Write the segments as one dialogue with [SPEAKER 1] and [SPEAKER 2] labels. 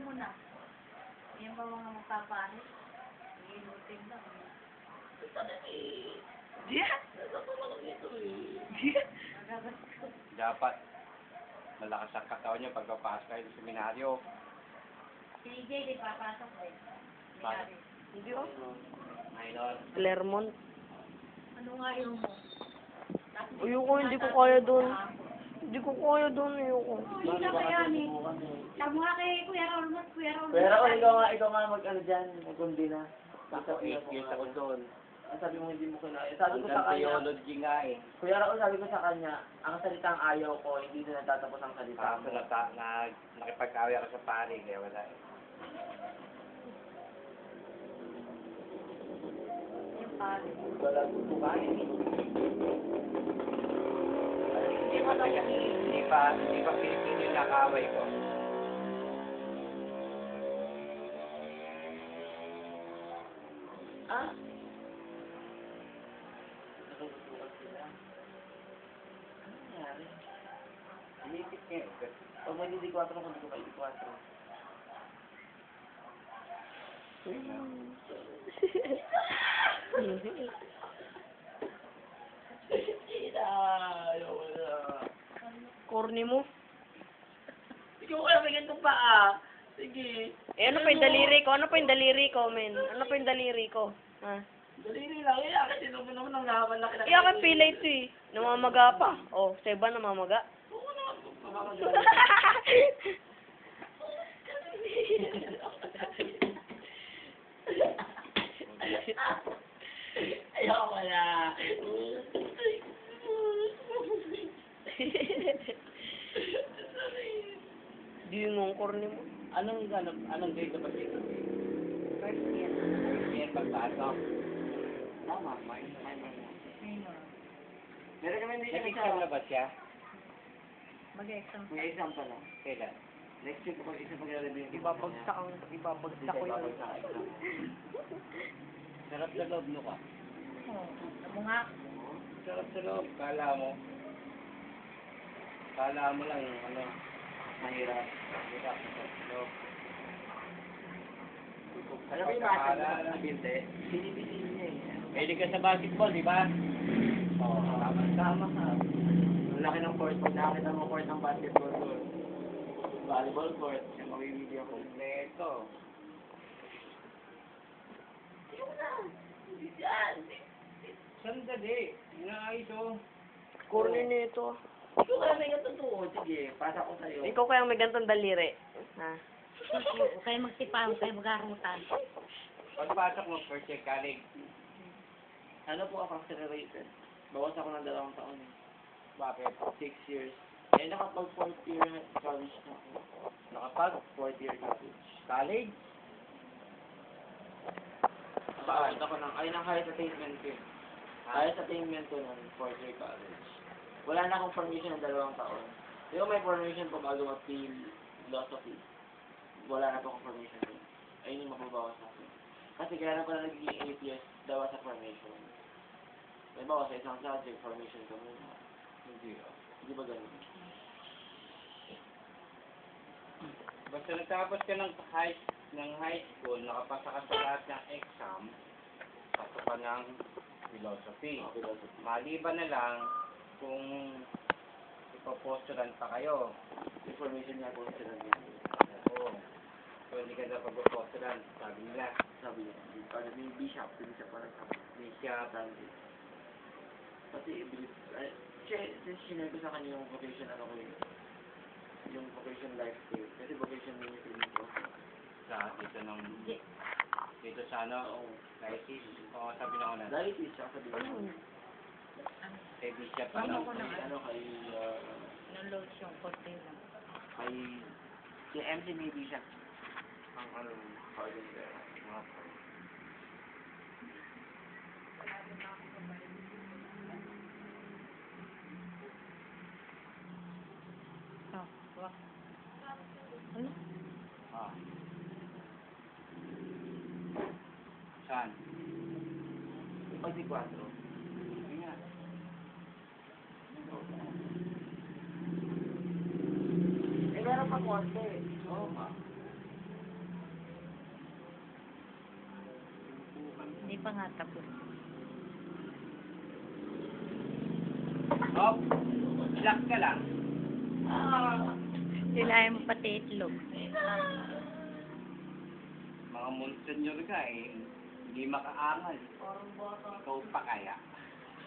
[SPEAKER 1] mo na. Yan ba mga magpapaano? Iinutin lang.
[SPEAKER 2] Dapat malakas ang katawan niyo pagpapasok kayo sa seminaryo.
[SPEAKER 1] Si JJ, di papasok eh.
[SPEAKER 2] Pasok.
[SPEAKER 3] Hindi oh.
[SPEAKER 2] Ngayon.
[SPEAKER 3] Clermont.
[SPEAKER 1] Ano nga yung mo?
[SPEAKER 3] Ayoko, hindi ko kaya doon. Hindi ko kaya doon, ayoko.
[SPEAKER 1] Hindi ka kaya ni. Sabi nga kay Kuya Raul mo, Kuya Raul.
[SPEAKER 4] Pero ikaw nga mag-ano dyan, mag-kundi na.
[SPEAKER 2] Ako, 8 years ako doon.
[SPEAKER 4] Ang sabi mo hindi mo kinaya. Sabi ko
[SPEAKER 2] Hanggang
[SPEAKER 4] sa kanya,
[SPEAKER 2] theology nga eh.
[SPEAKER 4] Kuya Raul, sabi ko sa kanya, ang salitang ayaw ko, hindi na natatapos ang salita
[SPEAKER 2] Kaso
[SPEAKER 4] mo.
[SPEAKER 2] nakipag-away ako sa pari, kaya wala eh.
[SPEAKER 1] Yung pare.
[SPEAKER 4] Wala tutukan eh.
[SPEAKER 2] Hindi pa Pilipino yung nakaway ko.
[SPEAKER 4] Ah? Natutukan sila. Ano nangyari?
[SPEAKER 2] Inipit niya eh.
[SPEAKER 4] Pag may hindi 4 kung hindi ko kayo 4. Ayaw na.
[SPEAKER 3] Corny mo.
[SPEAKER 4] Ikaw kaya may ganitong paa. Sige.
[SPEAKER 3] Eh, ano pa yung daliri ko? Ano pa yung daliri ko, men? Ano pa yung daliri ko? Ha?
[SPEAKER 4] Daliri lang. Iyakin din naman ng laban na kinakain.
[SPEAKER 3] Iyakan pilay ito eh. Namamaga pa. Oh, sa iba namamaga.
[SPEAKER 4] Oo naman. Ayaw ko na.
[SPEAKER 3] Di yung corny mo.
[SPEAKER 2] Anong grade ka ba dito?
[SPEAKER 1] First year.
[SPEAKER 2] First year pagpasok. Tama, minor.
[SPEAKER 1] Minor.
[SPEAKER 4] Meron kami hindi
[SPEAKER 2] Nag-exam na ba siya?
[SPEAKER 1] Mag-exam.
[SPEAKER 4] May exam pala.
[SPEAKER 2] Kailan?
[SPEAKER 4] Next week ako isa pag-review.
[SPEAKER 3] Ibabagsak ko yun.
[SPEAKER 2] Sarap sa loob no ka?
[SPEAKER 1] Oo. Amo nga.
[SPEAKER 2] Sarap sa loob. Kala mo lang ano,
[SPEAKER 4] Mahirap.
[SPEAKER 2] hirap sa loob.
[SPEAKER 4] Alam mo yung basketball na binte? Sinipisiin niya eh.
[SPEAKER 2] Pwede ka sa basketball, di ba? Oo.
[SPEAKER 4] Tama ka. Ang laki ng court. Pag nakakita mo court ng basketball court. Volleyball court. Yung mawibigyan ko.
[SPEAKER 2] Kompleto. Sandali. Inaayos oh.
[SPEAKER 3] Corny nito.
[SPEAKER 4] Ikaw kaya may totoo. Sige, pasa ko sa'yo.
[SPEAKER 3] Ikaw kaya may gantong daliri. Ha?
[SPEAKER 1] Huwag kayo magtipa, huwag kayo mag-arutan.
[SPEAKER 2] Pagpasok mo first year college,
[SPEAKER 4] Ano po ako accelerated? Bawas ako ng 2 taon eh.
[SPEAKER 2] bakit?
[SPEAKER 4] 6 years. Eh, nakapag 4th year college na ako.
[SPEAKER 2] Nakapag
[SPEAKER 4] 4th year college.
[SPEAKER 2] college?
[SPEAKER 4] Paawit ako ng, ng highest attainment ko eh. Highest attainment ko ng 4th year college. Wala na akong formation ng 2 taon. Di ba may formation po bago mag-feel philosophy? Wala na po akong formation doon. Ayun yung mababawas natin. Kasi kaya na pala nagiging 8 years daw sa formation. Diba, sa isang subject, formation ka muna.
[SPEAKER 2] Hindi oh.
[SPEAKER 4] Hindi ba ganun?
[SPEAKER 2] Basta natapos ka ng high school, nakapasa ka sa lahat ng exam, pasok ka ng philosophy. Maliban na lang kung ipopostulan pa kayo.
[SPEAKER 4] Information niya po sila niya.
[SPEAKER 2] Oo. So, hindi ka na pag-postulan, sabi nila.
[SPEAKER 4] Sabi niya, parang may bishop parang sabi.
[SPEAKER 2] Bishop,
[SPEAKER 4] Pati, sinare ko sa kanya yung vocation, ano ko yun. Yung vocation life ko yun. Kasi vocation ministry ko.
[SPEAKER 2] sa dito sa ano, diocese. Oo, sabi na ko na.
[SPEAKER 4] Dahil siya sabi ko.
[SPEAKER 2] Kay Bishop,
[SPEAKER 1] Ano
[SPEAKER 2] ano,
[SPEAKER 1] ko na
[SPEAKER 4] Ano kay,
[SPEAKER 1] Naload yung konti lang.
[SPEAKER 4] kay, si MC maybe siya.
[SPEAKER 2] ang ano, pardon there, mga
[SPEAKER 1] Oh, wak. Ano?
[SPEAKER 2] Ah. Saan?
[SPEAKER 4] Pag di 4.
[SPEAKER 2] Hindi nga.
[SPEAKER 4] Eh, meron pa konti. Oo, ma.
[SPEAKER 1] pa nga tapos.
[SPEAKER 2] Oh, relax ka lang.
[SPEAKER 1] Silayan mo pati itlog.
[SPEAKER 2] Mga monsignor ka eh. Hindi makaangal.
[SPEAKER 4] Parang bata.
[SPEAKER 2] Ikaw pa kaya.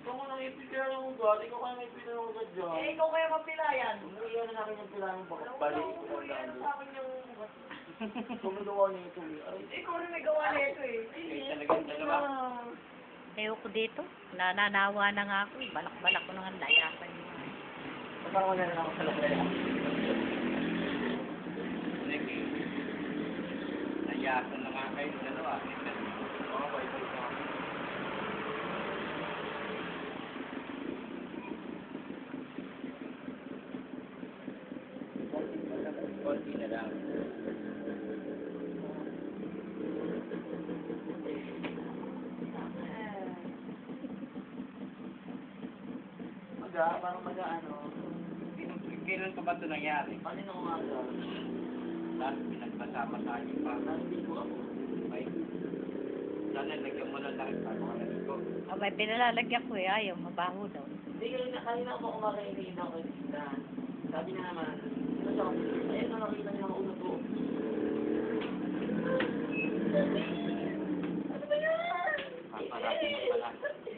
[SPEAKER 4] Ikaw ko nang ipipila ng ugat, ikaw kaya may pila ng ugat dyan. Eh, ikaw kaya mapilayan. Hindi yan na nakin yung pila ng bakat. Balik ko lang daan. Sa akin yung ugat. Gumagawa niya ito eh. Ay, ikaw rin may gawa niya ito eh.
[SPEAKER 2] Kayo talagang dalawa.
[SPEAKER 1] Ayoko dito. Nananawa na nga ako. Balak-balak ko nang layapan mo.
[SPEAKER 4] Kasama na rin ako sa labayan.
[SPEAKER 2] Sige. Nayasan na nga kayo dalawa.
[SPEAKER 4] Okay, okay.
[SPEAKER 2] Konti na lang.
[SPEAKER 4] Parang ano.
[SPEAKER 2] Kailan pa ba ito nangyari?
[SPEAKER 4] Kanina umaga.
[SPEAKER 2] Lahat pinagsasama-sama pa.
[SPEAKER 4] Nandito ako.
[SPEAKER 2] May sana lagyan mo ng langit bago ka naligo.
[SPEAKER 1] Abay, pinalalagyan ko eh. Ayaw, mabaho daw.
[SPEAKER 4] Hindi, kanina ako umaga iniinom ko na. Sabi na naman, ano siya, ayun na nakita niya ang ulo ko. Ano ba yan?
[SPEAKER 2] Paparati mo pala.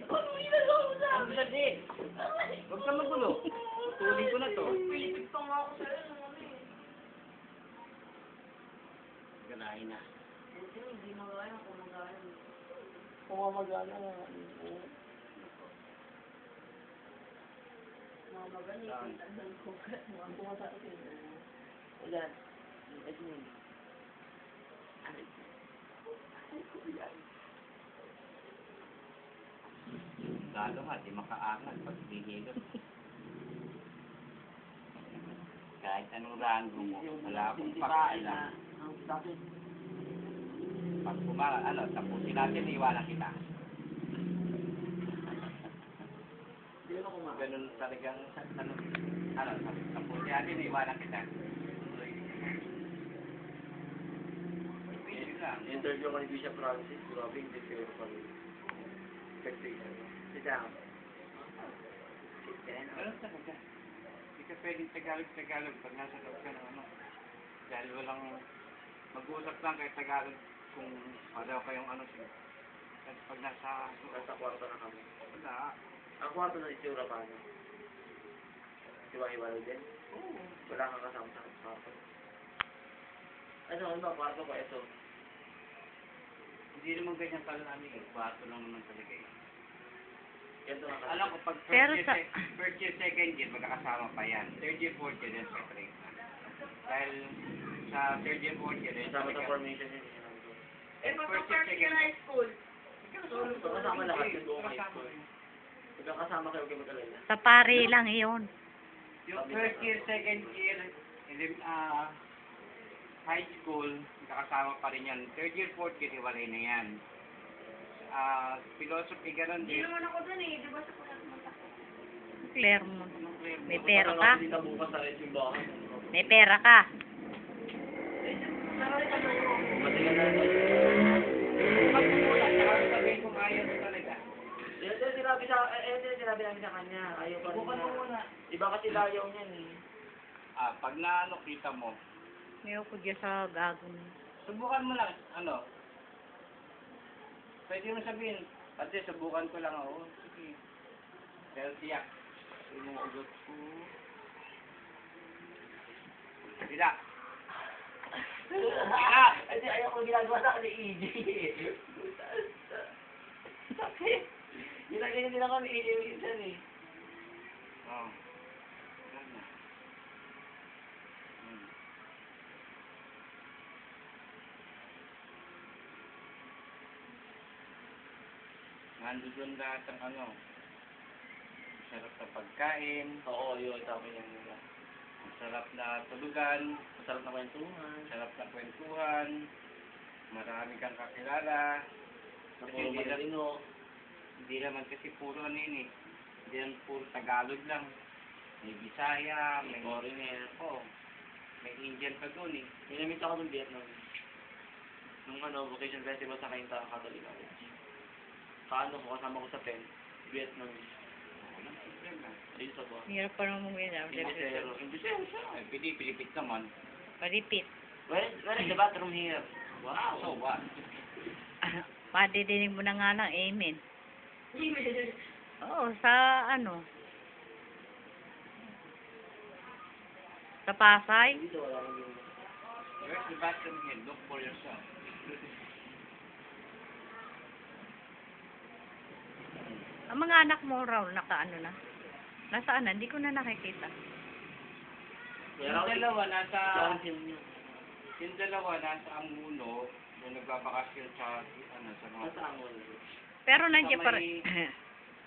[SPEAKER 4] Ano ginagawa mo sa
[SPEAKER 2] Ang ladi! Huwag ka magulo. Tuloy ko na to.
[SPEAKER 4] Pilipit pa nga ako sa'yo.
[SPEAKER 2] Ganahin na.
[SPEAKER 1] Hindi magaya kung magaya.
[SPEAKER 4] Pumamagana nga.
[SPEAKER 1] Mamagani, tandang ko ka.
[SPEAKER 4] Ulan. Edwin.
[SPEAKER 2] Lalo nga, di makaangal pag bihilot. Kahit anong rango mo, wala akong pakialam.
[SPEAKER 4] Ang sakit.
[SPEAKER 2] Pag tapusin natin, iwanan kita.
[SPEAKER 4] Hindi ako kumakain.
[SPEAKER 2] Ganun talagang, tapusin natin, iwanan kita. Pwede lang.
[SPEAKER 4] Interview ko ni Bishop Francis, grabe yung desire pa rin. Sit down. Sit down.
[SPEAKER 2] Ganun talaga. Hindi ka pwedeng Tagalog pag nasa loob ka ng ano. Dahil walang mag-uusap lang kay Tagalog kung pareho kayong ano siya. At pag nasa
[SPEAKER 4] Kwarto na kami.
[SPEAKER 2] wala.
[SPEAKER 4] Ang kwarto na itsura pa ano? Iwang-iwalay din? Oo. Wala kang kasama sa kwarto. Ano ba, kwarto ko ito?
[SPEAKER 2] Hindi naman ganyan kalami eh. Kwarto lang naman talaga eh.
[SPEAKER 4] Ito na
[SPEAKER 2] Alam ko pag
[SPEAKER 1] Pero
[SPEAKER 2] first year, second year, magkakasama pa yan. Third year, fourth year, then separate na. Dahil sa third year, fourth year, then
[SPEAKER 4] Kasama sa
[SPEAKER 2] talaga-
[SPEAKER 4] formation yun.
[SPEAKER 2] First year, second year.
[SPEAKER 1] high school.
[SPEAKER 4] Kasama lahat yung buong high school. Magkakasama kayo kayo mag-alala.
[SPEAKER 1] Sa pare lang iyon.
[SPEAKER 2] Yung first year, second year, and then, high school, magkakasama pa rin yan. Third year, fourth year, hiwalay na yan. Philosophy, ganun din.
[SPEAKER 1] ako dun eh. Di ba sa Claremont.
[SPEAKER 2] Anong clear?
[SPEAKER 1] May pera ka?
[SPEAKER 4] Dito bukas sa simbahan.
[SPEAKER 1] May pera ka.
[SPEAKER 4] Matigal na rin.
[SPEAKER 2] Pag bumulat, saka sabihin kung ayaw mo talaga.
[SPEAKER 4] Ito yung sinabi namin sa kanya. Ayaw pa rin
[SPEAKER 2] Subukan mo muna.
[SPEAKER 4] Iba kasi layaw niyan eh.
[SPEAKER 2] Pag naano, kita mo,
[SPEAKER 1] Ayoko dyan sa gagon.
[SPEAKER 2] subukan mo lang, ano, pwede mo sabihin, pati subukan ko lang ako, sige. Pero tiyak, umuugot ko. Sila.
[SPEAKER 4] Kasi ayaw ko ginagawa sa akin ni EJ. Ginagawa din ako ni EJ minsan eh.
[SPEAKER 2] Oh. Yan na. Nandun lahat ang ano, sarap na pagkain,
[SPEAKER 4] Oo, yun. Tama yan nila.
[SPEAKER 2] masarap na tulugan,
[SPEAKER 4] Masarap na kwentuhan.
[SPEAKER 2] masarap na kwentuhan, marami kang kakilala,
[SPEAKER 4] Na
[SPEAKER 2] Kasi
[SPEAKER 4] puro
[SPEAKER 2] hindi na-
[SPEAKER 4] matalino.
[SPEAKER 2] hindi naman kasi puro ano yun eh, hindi naman puro Tagalog lang, may Bisaya, may
[SPEAKER 4] Foreigner.
[SPEAKER 2] oh, may Indian pa doon eh.
[SPEAKER 4] May namit ako ng Vietnam. Nung vocation festival sa Kainta Catholic College. Paano ko kasama ko sa pen? Vietnam.
[SPEAKER 2] Walang problema.
[SPEAKER 4] Ayun sa buwan.
[SPEAKER 1] Hirap pa naman yun.
[SPEAKER 4] Imbisero. Imbisero siya.
[SPEAKER 2] Ay, pinipilipit naman.
[SPEAKER 1] Palipit.
[SPEAKER 4] Where is the bathroom here? Wow.
[SPEAKER 2] So what?
[SPEAKER 1] Madidinig mo na nga lang, amen. Oo, sa ano? Sa Pasay?
[SPEAKER 4] Dito wala nang yun.
[SPEAKER 2] Where's the bathroom here? Look for yourself.
[SPEAKER 1] Ang mga anak mo raw, naka-ano na? Nasaan na? Hindi ko na nakikita.
[SPEAKER 2] Yung dalawa nasa...
[SPEAKER 4] Council niyo.
[SPEAKER 2] Yung dalawa nasa Amuno, yung nagbabakasyon sa, ano, sa mga...
[SPEAKER 4] Nasa Angol.
[SPEAKER 1] Pero nandiyan
[SPEAKER 2] Sa
[SPEAKER 1] pa
[SPEAKER 2] may-
[SPEAKER 1] rin.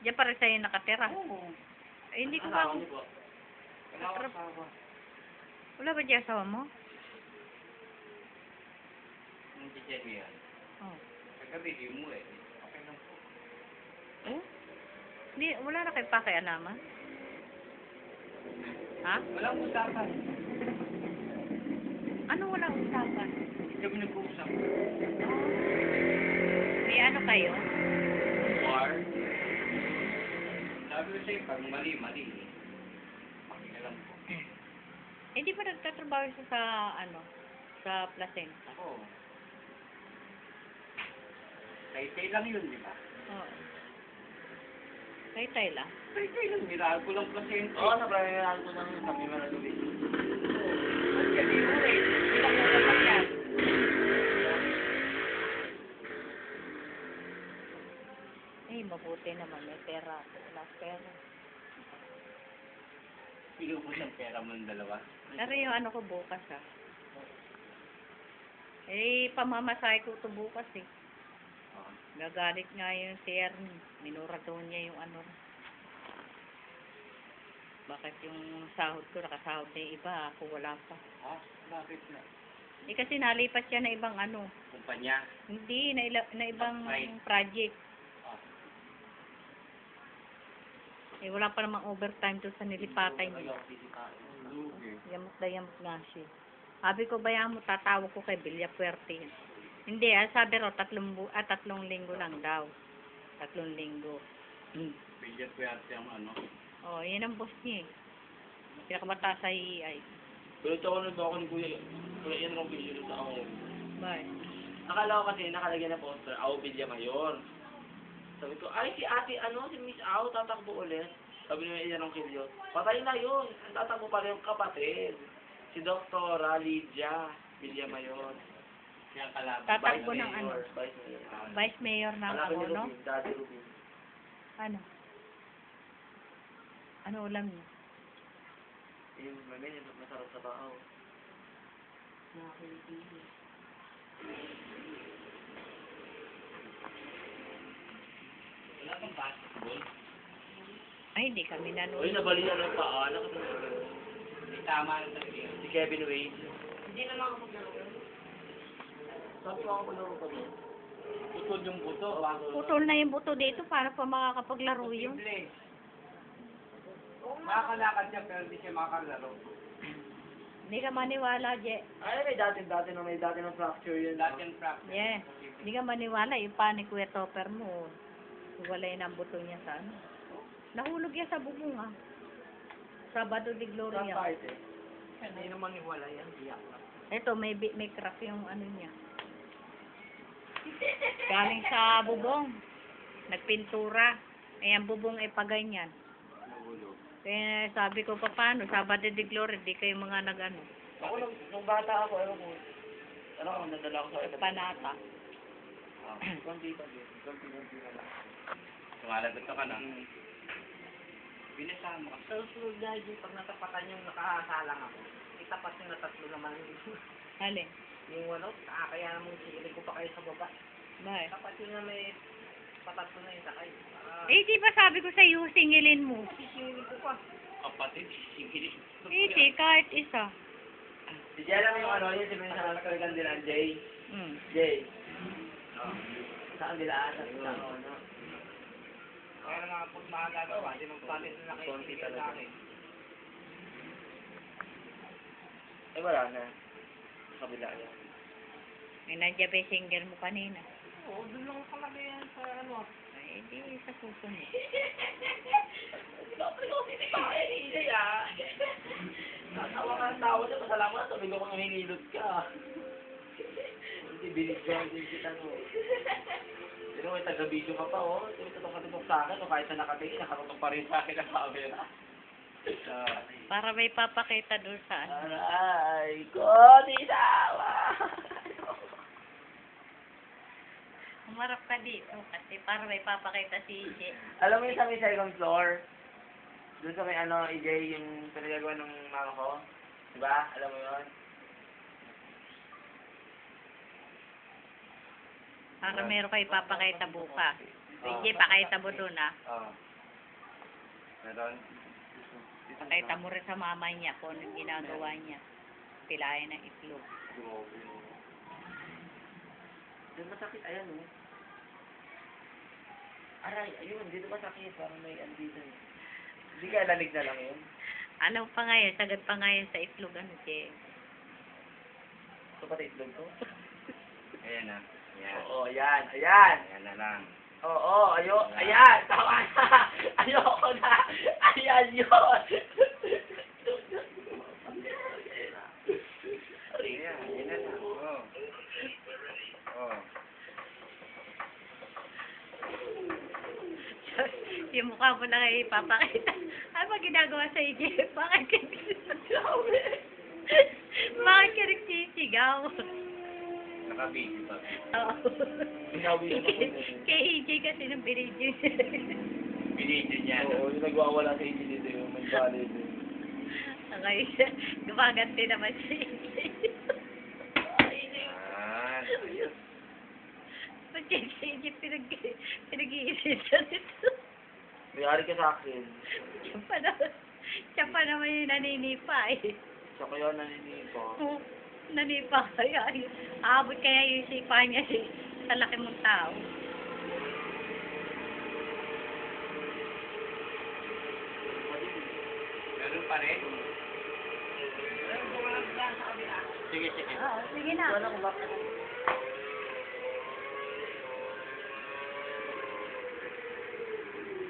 [SPEAKER 1] Diyan pa rin sa'yo nakatira.
[SPEAKER 2] Oo.
[SPEAKER 1] Eh, hindi ko
[SPEAKER 4] Asawa
[SPEAKER 1] ba...
[SPEAKER 4] niyo po.
[SPEAKER 2] Wala akong asawa.
[SPEAKER 1] Wala ba diyan asawa mo?
[SPEAKER 2] Hindi dyan yan.
[SPEAKER 1] Oh.
[SPEAKER 2] Kagabi, di mo eh. Okay lang po.
[SPEAKER 1] Oh? Hindi, wala na kayo pakialaman? Ha?
[SPEAKER 2] Walang usapan.
[SPEAKER 1] Ano walang usapan?
[SPEAKER 2] Hindi kami nag-uusap.
[SPEAKER 1] May ano kayo?
[SPEAKER 4] War.
[SPEAKER 2] Sabi ko sa'yo, pag mali, mali. Pakialam ko.
[SPEAKER 1] Eh, di ba nagtatrabaho siya sa, ano, sa placenta?
[SPEAKER 2] Oo. Tay-tay lang yun, di ba?
[SPEAKER 1] Oo. Tay-tay lang.
[SPEAKER 2] Tay-tay lang, nirahan ko lang placenta.
[SPEAKER 4] Oo, sa primary ko ng kami managawin.
[SPEAKER 2] Kasi mo eh. Ilang oras lang yan.
[SPEAKER 1] Eh, mabuti naman. May pera. Wala pera.
[SPEAKER 2] Pinubos ang pera mo ng dalawa.
[SPEAKER 1] Pero yung ano ko bukas, ha? Eh, pamamasahe ko ito bukas, eh.
[SPEAKER 2] Oo.
[SPEAKER 1] Nagalit nga yung si Ernie. Minura daw niya yung ano. Bakit yung sahod ko, nakasahod na yung iba, ako wala pa.
[SPEAKER 2] Ha? Bakit na?
[SPEAKER 1] Eh, kasi nalipat siya na ibang ano.
[SPEAKER 2] Kumpanya.
[SPEAKER 1] Hindi, na ibang
[SPEAKER 2] Right.
[SPEAKER 1] project.
[SPEAKER 2] Ah.
[SPEAKER 1] Eh, wala pa namang overtime doon sa nilipatan niya.
[SPEAKER 2] Lugi.
[SPEAKER 1] Yamot na yamot nga siya. Sabi ko, bayaan mo, tatawag ko kay Villa Puerte. Hindi, sabi raw, 3 linggo lang daw. 3 linggo.
[SPEAKER 2] Bilyat ko yata yung ano.
[SPEAKER 1] Oh, yan ang boss niya eh. Pinakamataas sa EI.
[SPEAKER 4] Pero ito ako ni Kuya. Kuya yan ang video sa ako.
[SPEAKER 1] Bye.
[SPEAKER 4] Akala ko kasi nakalagay na poster, Ao Villa Mayor. Sabi ko, ay si ate, ano, si Miss Ao, tatakbo ulit. Sabi niya, iyan ang kilyo. Patay na yun. Ang tatakbo pala yung kapatid. Si Dr. Lydia Villa Mayor.
[SPEAKER 2] Kaya kalaban.
[SPEAKER 1] Tatakbo
[SPEAKER 4] Vice
[SPEAKER 1] ng ano?
[SPEAKER 4] Mayor, Vice Mayor.
[SPEAKER 1] Vice Mayor ng
[SPEAKER 4] Anak
[SPEAKER 1] ano,
[SPEAKER 4] ni
[SPEAKER 1] no?
[SPEAKER 4] Rubin, Daddy Rubin.
[SPEAKER 1] Ano? Ano ulam niya?
[SPEAKER 4] Yung mami, masarap sa bao.
[SPEAKER 2] Wala kang basketball.
[SPEAKER 1] Ay, hindi kami
[SPEAKER 4] Uy,
[SPEAKER 1] nanonood.
[SPEAKER 4] nabalian ng paa. Ano kasi
[SPEAKER 2] Hindi tama ang sabihin.
[SPEAKER 4] si Kevin Wade. Hindi na lang ako maglaro. Sabi ko ako maglaro pa doon.
[SPEAKER 2] Putol yung buto.
[SPEAKER 1] Putol na yung buto dito para pa makakapaglaro yun.
[SPEAKER 2] Posible. Makakalakad siya pero hindi siya makakalaro.
[SPEAKER 1] Hindi ka maniwala, Je.
[SPEAKER 4] Ay, may dati ng fracture yun.
[SPEAKER 2] Dati yung practice.
[SPEAKER 1] Yeah. Hindi ka maniwala, yung pa ni Kuya Topper mo, walay na ang buto niya sa ano. Nahulog yan sa bubong, ah. Sabado de
[SPEAKER 4] Saan
[SPEAKER 1] Gloria.
[SPEAKER 4] part eh? Hindi naman niwala yan. Iyak na.
[SPEAKER 1] Ito, may crack yung ano niya. Galing sa bubong. Nagpintura. Eh, ang bubong ay paganyan.
[SPEAKER 2] Nahulog.
[SPEAKER 1] Kaya sabi ko, paano? Sabado de Gloria, di kayo mga nag-ano.
[SPEAKER 4] Ako, nung bata ako, ewan ko. Ano ako, nadala ko sa iba.
[SPEAKER 1] Panata.
[SPEAKER 4] Konti na lang.
[SPEAKER 2] Sumalagot ka na. Binasama ka.
[SPEAKER 4] Sa susunod na yun, pag natapatan yung nakasalang ako, itapat yung na 3 naman
[SPEAKER 1] Halin.
[SPEAKER 4] yung ano, kaya mong sili ko pa kayo sa baba.
[SPEAKER 1] Bakit?
[SPEAKER 4] Tapat yun na may patatlo na yung sakay.
[SPEAKER 1] Eh, di ba sabi ko sa iyo, singilin mo?
[SPEAKER 4] Sisingin ko pa.
[SPEAKER 2] Kapatid, sisingilin.
[SPEAKER 1] Hindi, kahit isa.
[SPEAKER 4] Si Jay alam yung ano, yun si Mensa Kalkan din ang Jay.
[SPEAKER 1] Mm.
[SPEAKER 4] Jay. Saan nila asa? Saan ano?
[SPEAKER 2] Kaya nga po makagagawa, hindi magpalit na
[SPEAKER 4] Konti
[SPEAKER 2] nakikita
[SPEAKER 4] talaga.
[SPEAKER 2] sa akin.
[SPEAKER 4] Eh wala na. Sa kabila yan.
[SPEAKER 1] May nandiyan ba yung single mo kanina?
[SPEAKER 4] Oo, doon lang kalagay yan sa ano.
[SPEAKER 1] Ay, Hindi sa susunod.
[SPEAKER 4] Natawa ka ng tawa niya, masala mo na, sabi ko kung hinilot ka. Hindi, binigyan din kita, no. Pero may taga-video ka pa, oh. Tutok sa akin, o kahit na nakatingin, nakatutok pa rin sa akin ang camera.
[SPEAKER 1] Para may papakita doon sa ano.
[SPEAKER 4] Aray ko, tinawa!
[SPEAKER 1] Umarap ka dito kasi para may papakita si EJ.
[SPEAKER 4] Alam mo yung sa may second floor? Doon sa may ano, EJ, yung pinagagawa ng mama ko? Diba? Alam mo yun?
[SPEAKER 1] Para meron kayo papakita bukas. EJ, pakita mo doon ah.
[SPEAKER 2] Oo. Meron?
[SPEAKER 1] Pakita mo rin sa mama niya kung anong ginagawa niya. Pilayan ng itlog.
[SPEAKER 4] Doon masakit, ayan oh. Aray, ayun, dito masakit. Parang may andito eh. Hindi kaya lamig na lang yun?
[SPEAKER 1] Ano pa ngayon? Sagad pa ngayon sa itlog ano, Che?
[SPEAKER 4] Ito pati itlog ko?
[SPEAKER 2] Ayan na. Ayan.
[SPEAKER 4] Oo, ayan, ayan.
[SPEAKER 2] Ayan na lang.
[SPEAKER 4] Oo, ayan, tama na. Ayoko na. Ayan yun.
[SPEAKER 2] Ayan, ayan na lang. Oo. Oo.
[SPEAKER 1] Yung mukha mo na kayo ipapakita. Ano ba ginagawa sa EJ? Bakit ka Bakit ka nagsisigaw?
[SPEAKER 2] Naka-video pa.
[SPEAKER 1] Oo.
[SPEAKER 4] Binawi na ako.
[SPEAKER 1] Kay EJ kasi nung binidyo.
[SPEAKER 2] Binidyo niya.
[SPEAKER 4] Oo, yung nagwawala sa inyo dito yung may valid.
[SPEAKER 1] Okay. Gumaganti naman si EJ.
[SPEAKER 2] Ayos.
[SPEAKER 1] Ba't yan si EJ pinag-iisip nito?
[SPEAKER 4] Mayari ka sa akin.
[SPEAKER 1] Siya pa naman yung naninipa eh.
[SPEAKER 4] Sa kaya naninipa.
[SPEAKER 1] Oo, nanipa kaya. Aabot kaya yung sipa niya sa laki mong tao.
[SPEAKER 2] Meron pa rin? Sige, sige.
[SPEAKER 1] Oo, sige na.
[SPEAKER 4] Wala kung bakit.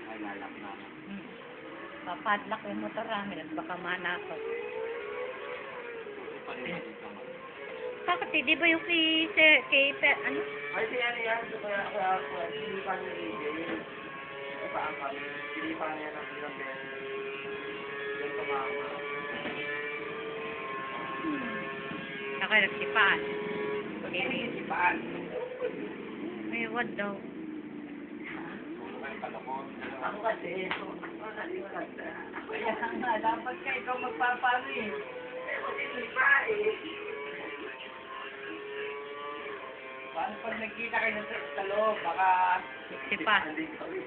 [SPEAKER 2] Ay, nalak na.
[SPEAKER 1] Papadlock yung motor namin at baka manakaw. Bakit eh? Di ba yung ano?
[SPEAKER 4] Ay, si ano yan? Kaya, silipan niya yun. Ito pa ang kami. Silipan niya ng ilang beses. Yan tumama.
[SPEAKER 1] Saka nagsipaan.
[SPEAKER 2] Sige, sipaan.
[SPEAKER 1] May what daw?
[SPEAKER 4] Ako kasi, makalimutan na.
[SPEAKER 2] Kaya nga, dapat ka ikaw magpapano eh.
[SPEAKER 4] Silipa eh.
[SPEAKER 2] Paano pag nagkita kayo sa loob, baka...
[SPEAKER 1] Nagsipaan.
[SPEAKER 4] Hindi kami.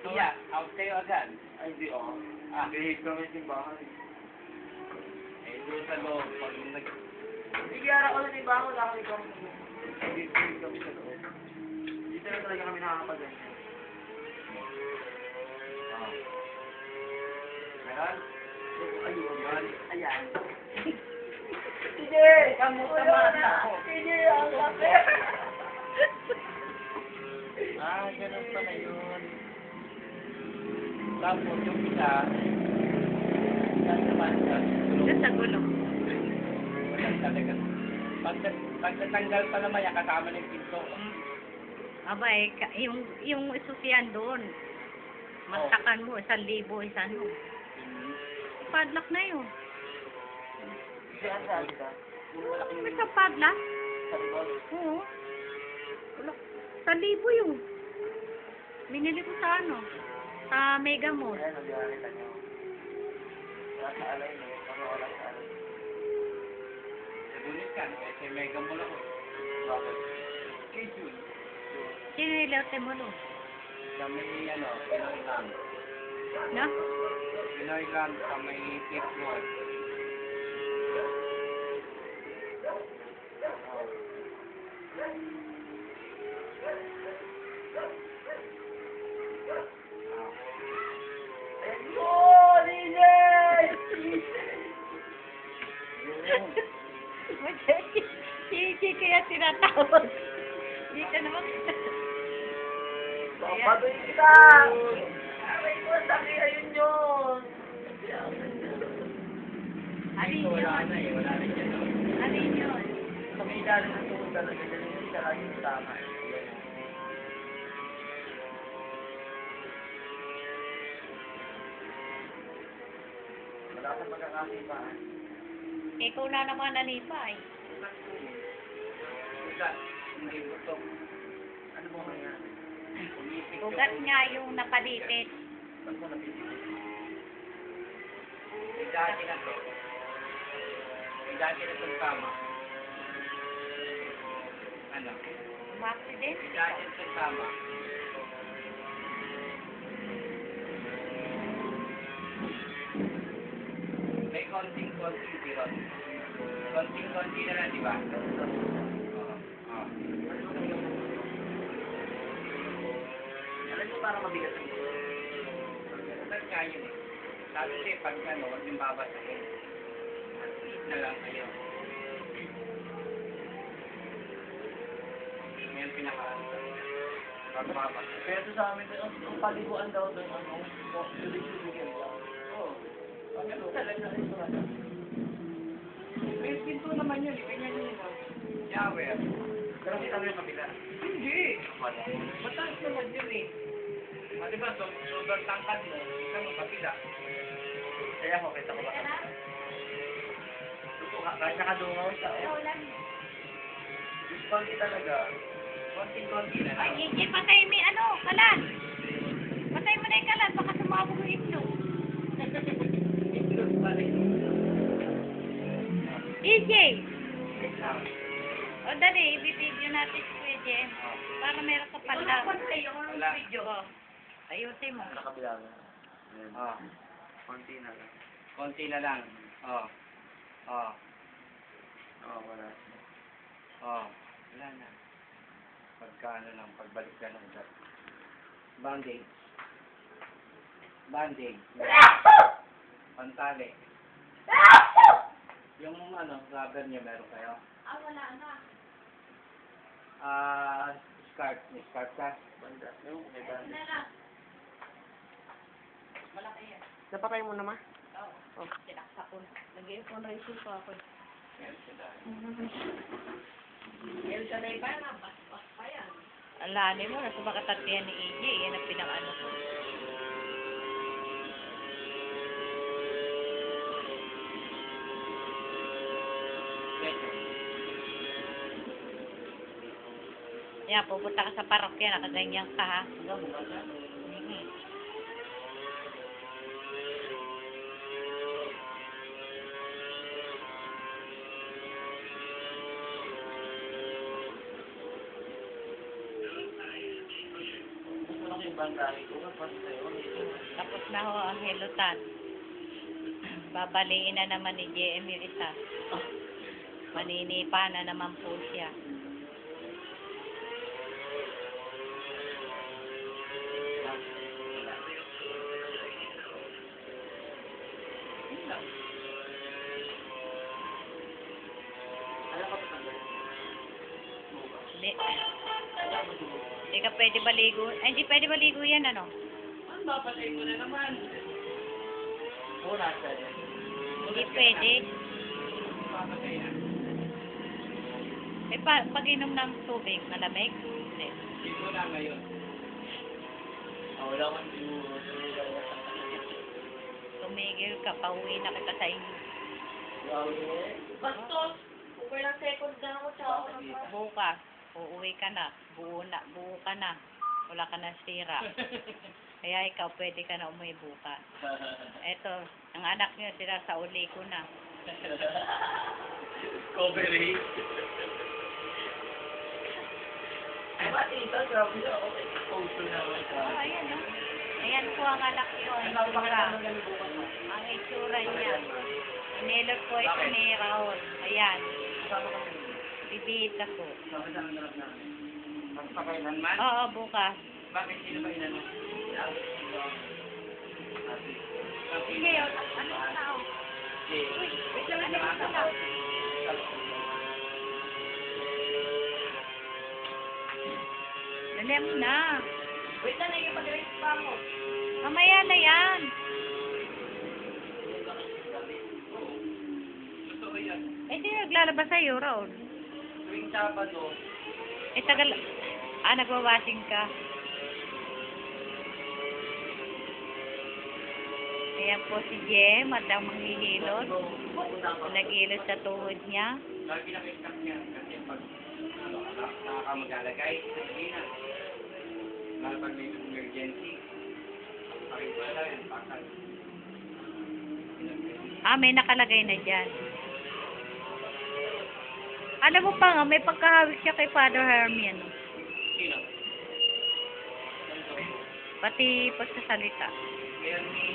[SPEAKER 2] Iya, out kayo agad.
[SPEAKER 4] Ay, hindi ako. Bihig kami sa bahay.
[SPEAKER 2] Eh, doon sa loob, pag nag...
[SPEAKER 4] Hindi kaya ako na iba ako, lakad ko. Bihig kami sa loob. Dito na talaga kami nakakapaganyan.
[SPEAKER 2] Oh. Meron?
[SPEAKER 4] Ayun. Ayan.
[SPEAKER 2] Sige! Kamuta na ako.
[SPEAKER 4] Sige, ang laki.
[SPEAKER 2] Ganun pala yun. Tapos yung isa, naman
[SPEAKER 1] Doon sa gulong.
[SPEAKER 2] talaga. Pag natanggal pa naman yan, kasama ng pinto.
[SPEAKER 1] Aba eh, yung susiyan doon. Magtakan mo, 1,000, ano. Padlock na yun.
[SPEAKER 4] Saan saan ka?
[SPEAKER 1] May sa padlock?
[SPEAKER 4] Sa likod?
[SPEAKER 1] Oo. 1,000 yun. Binili ko sa ano? Sa Mega Mall.
[SPEAKER 4] Ayan, nag-aaral niyo. Wala sa alay mo. Ano wala sa alay?
[SPEAKER 2] Nagulit ka, kasi mega mo lang.
[SPEAKER 4] Bakit?
[SPEAKER 2] Schedule.
[SPEAKER 1] Sino ilote mo doon?
[SPEAKER 2] Sa may, Pinoy Land.
[SPEAKER 1] No?
[SPEAKER 2] Pinoy Land sa may fifth floor.
[SPEAKER 1] Si kaya tinatawag. Dito naman.
[SPEAKER 3] Patuloy kita! Aray ko, sabi, ayun yun!
[SPEAKER 1] Ano yun?
[SPEAKER 2] Wala na eh, wala na dyan.
[SPEAKER 1] Ano yun?
[SPEAKER 3] Kami ilalim ng tuhod talaga, ganun hindi ka lagi tama. Wala kang magkakasipa.
[SPEAKER 1] Ikaw na naman nanipa eh.
[SPEAKER 2] Ugat, hindi butok.
[SPEAKER 3] Ano mo kaya?
[SPEAKER 2] Umipit
[SPEAKER 1] Ugat nga yung napalipit.
[SPEAKER 3] Ba't mo napipili?
[SPEAKER 2] May dati na to. May dati na itong tama. Ano?
[SPEAKER 1] Umaksident.
[SPEAKER 2] May dati na itong tama. May konting-konting tirot. Konting-konti na lang, di ba? Oo. Oo.
[SPEAKER 3] Alam mo parang mabigat ang ito.
[SPEAKER 2] Ugat nga yun eh. Sabi ko pag ano, huwag yung babasahin. At na lang kayo. Ngayon pinaka-ano. Pagbabasa.
[SPEAKER 3] Pero sa amin, ang paliguan daw doon, ano, tulig-tuligan daw.
[SPEAKER 2] Oo.
[SPEAKER 3] Ano talaga ito?
[SPEAKER 2] May pinto naman yun, ganyan yun. Shower.
[SPEAKER 3] Pero kita mo yung kabila.
[SPEAKER 2] Hindi. Mataas naman yun eh. Diba, sobrang tangkad mo, kita mo kapila.
[SPEAKER 3] Kaya ako, kita ko ba? Kahit nakadungaw siya. Konti talaga.
[SPEAKER 2] Konting-konti na
[SPEAKER 1] Ay,
[SPEAKER 2] lang.
[SPEAKER 1] Gigi, patay mo ano, kalan. Patay mo na yung kalan, baka sumabog yung itlog.
[SPEAKER 2] Itlog pa rin.
[SPEAKER 1] DJ! O dali, ibibideo natin si Kuya Jem. Para meron ka pala.
[SPEAKER 2] Wala.
[SPEAKER 1] O, ayusin mo.
[SPEAKER 3] Sa kabila na.
[SPEAKER 2] Oh,
[SPEAKER 3] Konti na lang.
[SPEAKER 2] konti na lang. Oh. Oh.
[SPEAKER 3] Oo, wala.
[SPEAKER 2] Oh. Wala na. Pagkaano lang, pagbalik ka ng ugat. Bandage. Bandage. Pantali. Yung ano, rubber niya meron kayo?
[SPEAKER 1] Wala na.
[SPEAKER 2] Scarf. May scarf ka?
[SPEAKER 3] Banda. Yung may banda.
[SPEAKER 1] lang. Malaki yan.
[SPEAKER 3] Napatay mo naman?
[SPEAKER 1] Oo. Sinaksa ko na. Nag-iipon racing pa ako.
[SPEAKER 2] Meron sila.
[SPEAKER 1] El Shaddai pa yan, bas pa yan. Alani mo, nasa makatatiyan ni EJ, yan ang pinakaano ko. Yan, pupunta ka sa parokya, nakaganyan ka ha. Mhm.
[SPEAKER 3] Gusto lang yung bandari ko. Kapag sa'yo,
[SPEAKER 1] Tapos na ho ang helutan. Babaliin na naman ni JM yung isa. Maninipa na naman po siya.
[SPEAKER 3] ayaw ka patanggalin.
[SPEAKER 1] Hindi. Hindi ka pwede baligo. Ay, hindi pwede baligo yan, ano?
[SPEAKER 2] Ano ba? Patay ko na naman.
[SPEAKER 3] Muna siya yan.
[SPEAKER 1] Hindi pwede.
[SPEAKER 2] Papatay na.
[SPEAKER 1] Eh, pag-inom ng tubig, malamig? Hindi.
[SPEAKER 2] Hindi ko na ngayon.
[SPEAKER 3] Wala kang siguro.
[SPEAKER 1] Tumigil ka, pauwi na kita sa inyo.
[SPEAKER 3] Bastos! Kung lang second na ako, tsaka ako na pa.
[SPEAKER 1] Bukas, uuwi ka na. Buo ka na. Wala ka na sira. Kaya ikaw, pwede ka na umuwi bukas. Eto, ang anak niyo, sila sa uli ko na.
[SPEAKER 3] Discovery. Diba, tita, grabe na ako. Exposure naman ka.
[SPEAKER 1] Oh, ayan, no? Ayan po ang anak niyo. Ang
[SPEAKER 3] Bakit
[SPEAKER 1] itsura.
[SPEAKER 3] naman ganun bukas mo?
[SPEAKER 1] Ang itsura niya. Inilot po ito ni Raul. Ayan.
[SPEAKER 3] Kasama ka sa
[SPEAKER 1] Bibita ko.
[SPEAKER 3] Bakit ang ganap namin?
[SPEAKER 2] Magpakailan man?
[SPEAKER 1] Oo, bukas.
[SPEAKER 2] Bakit sino ba inano?
[SPEAKER 1] Sige, ano ka na, oh? Uy, wait lang, ano ka na? Dali mo na.
[SPEAKER 3] Wait na, nagipag-race pa ako.
[SPEAKER 1] Mamaya na yan. Eh, sino naglalabas sa'yo, Raul?
[SPEAKER 2] Tuwing Sabado,
[SPEAKER 1] Eh, tagal... nagwawashing ka. Ayan po si Jem at ang manghihilot. Nagilot sa tuhod niya.
[SPEAKER 2] lagi nakikita niya kasi pag nakakamag-alagay, hindi na. Lalo pag may emergency, pakita lang yan, pakal.
[SPEAKER 1] May nakalagay na dyan. Alam mo pa nga, may pagkahawik siya kay Father Hermian.
[SPEAKER 2] Sino?
[SPEAKER 1] Pati pagsasalita.
[SPEAKER 2] Meron ni...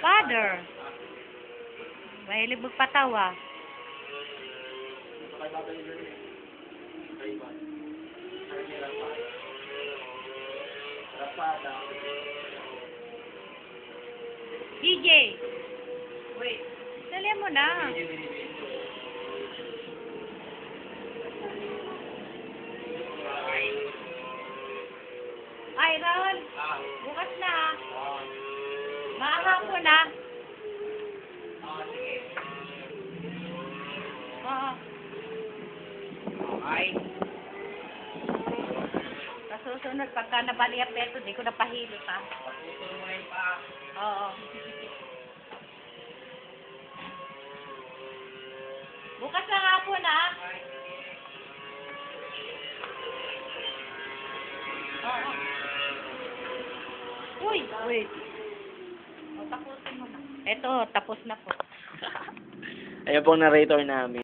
[SPEAKER 1] Father! Mahilig magpatawa. DJ!
[SPEAKER 3] Wait.
[SPEAKER 1] Dali mo na. Ay, Raul. Bukas na ha. Maahapon na. Oo.
[SPEAKER 2] Ay,
[SPEAKER 1] Sa susunod, pagka nabali ang peso, di ko napahilot ha.
[SPEAKER 2] patutuloy mo na yung paa.
[SPEAKER 1] Oo. Bukas na hapon ha. Oo. Uy!
[SPEAKER 3] Wait.
[SPEAKER 1] O, tapusin mo na. Eto, tapos na po.
[SPEAKER 4] Ayan pong narrator namin.